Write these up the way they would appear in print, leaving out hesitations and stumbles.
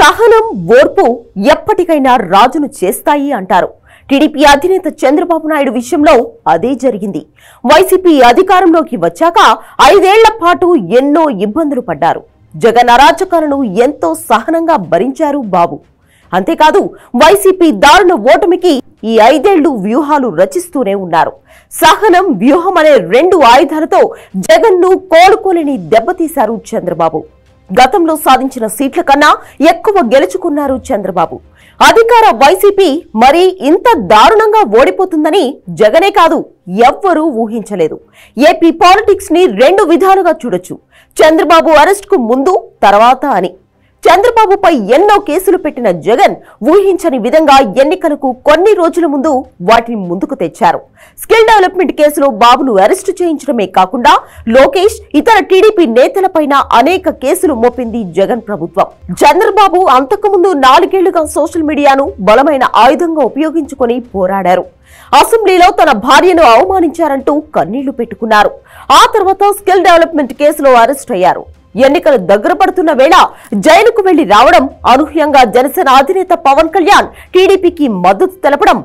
సహనం ఓర్పు ఎప్పటికైనా రాజును చేస్తాయి అంటారు. టీడీపీ అధినేత చంద్రబాబు నాయుడు విషయంలో అదే జరిగింది. వైసీపీ అధికారంలోకి వచ్చాక 5 ఏళ్ల పాటు ఎన్నో ఇబ్బందులు పడ్డారు. జగన్ అరాచకాలను ఎంతో సహనంగా భరించారు బాబు. అంతేకాదు వైసీపీ దారుణ ఓటమికి ఈ 5 ఏళ్లు వ్యూహాలు రచిస్తూనే ఉన్నారు. సహనం, వ్యూహం అనే 2 ఆయుధాలతో జగన్ను కోలుకోలేని దెబ్బతీశారు చంద్రబాబు. గతంలో సాధించిన సీట్ల కన్నా ఎక్కువ గెలుచుకున్నారు చంద్రబాబు. అధికార వైసీపీ మరి ఇంత దారుణంగా ఓడిపోతుందని జగనే కాదు ఎవ్వరూ ఊహించలేదు. ఏపీ పాలిటిక్స్ ని 2 విధాలుగా చూడొచ్చు. చంద్రబాబు అరెస్ట్ కు ముందు తర్వాత అని. చంద్రబాబుపై ఎన్నో కేసులు పెట్టిన జగన్ ఊహించని విధంగా ఎన్నికలకు కొన్ని రోజుల ముందు వాటిని ముందుకు తెచ్చారు. స్కిల్ డెవలప్మెంట్ కేసులో బాబును అరెస్టు చేయించడమే కాకుండా లోకేష్, ఇతర టీడీపీ నేతలపైన అనేక కేసులు మోపింది జగన్ ప్రభుత్వం. చంద్రబాబు అంతకుముందు 4 ఏళ్లుగా సోషల్ మీడియాను బలమైన ఆయుధంగా ఉపయోగించుకొని పోరాడారు. అసెంబ్లీలో తన భార్యను అవమానించారంటూ కన్నీళ్లు పెట్టుకున్నారు. ఆ తర్వాత స్కిల్ డెవలప్మెంట్ కేసులో అరెస్ట్ అయ్యారు. ఎన్నికలు దగ్గర పడుతున్న వేళ జైలుకు వెళ్లి రావడం, అనూహ్యంగా జనసేన అధినేత పవన్ కళ్యాణ్ టీడీపీకి మద్దతు తెలపడం,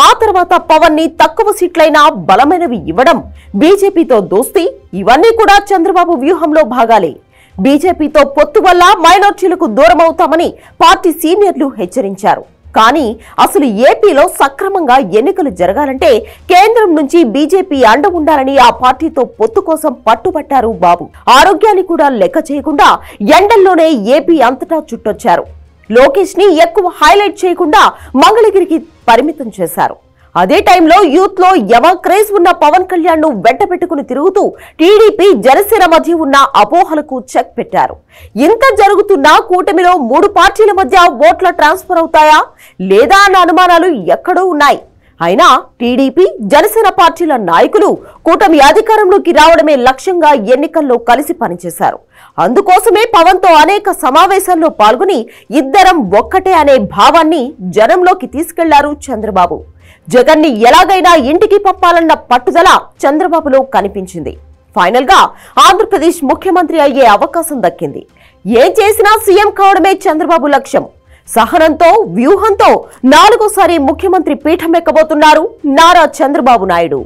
ఆ తర్వాత పవన్ ని తక్కువ సీట్లైనా బలమైనవి ఇవ్వడం, బీజేపీతో దోస్తీ, ఇవన్నీ కూడా చంద్రబాబు వ్యూహంలో భాగాలే. బీజేపీతో పొత్తు వల్ల మైనార్టీలకు దూరమవుతామని పార్టీ సీనియర్లు హెచ్చరించారు. కానీ అసలు ఏపీలో సక్రమంగా ఎన్నికలు జరగాలంటే కేంద్రం నుంచి బీజేపీ అండ ఉండాలని ఆ పార్టీతో పొత్తు కోసం పట్టుబట్టారు బాబు. ఆరోగ్యాన్ని కూడా లెక్క చేయకుండా ఎండల్లోనే ఏపీ అంతటా చుట్టొచ్చారు. లోకేష్ ని ఎక్కువ హైలైట్ చేయకుండా మంగళగిరికి పరిమితం చేశారు. అదే టైంలో యూత్ లో యమ క్రేజ్ ఉన్న పవన్ కళ్యాణ్ ను వెంట పెట్టుకుని తిరుగుతూ టీడీపీ, జనసేన మధ్య ఉన్న అపోహలకు చెక్ పెట్టారు. ఇంత జరుగుతున్నా కూటమిలో 3 పార్టీల మధ్య ఓట్ల ట్రాన్స్ఫర్ అవుతాయా లేదా అన్న అనుమానాలు ఎక్కడో ఉన్నాయి. అయినా టీడీపీ, జనసేన పార్టీల నాయకులు కూటమి అధికారంలోకి రావడమే లక్ష్యంగా ఎన్నికల్లో కలిసి పనిచేశారు. అందుకోసమే పవన్ తో అనేక సమావేశాల్లో పాల్గొని ఇద్దరం ఒక్కటే అనే భావాన్ని జనంలోకి తీసుకెళ్లారు చంద్రబాబు. జగన్ ని ఎలాగైనా ఇంటికి పంపాలన్న పట్టుదల చంద్రబాబులో కనిపించింది. ఫైనల్ గా ఆంధ్రప్రదేశ్ ముఖ్యమంత్రి అయ్యే అవకాశం దక్కింది. ఏం చేసినా సీఎం కావడమే చంద్రబాబు లక్ష్యం. సహనంతో, వ్యూహంతో 4వ సారి ముఖ్యమంత్రి పీఠం ఎక్కబోతున్నారు నారా చంద్రబాబు నాయుడు.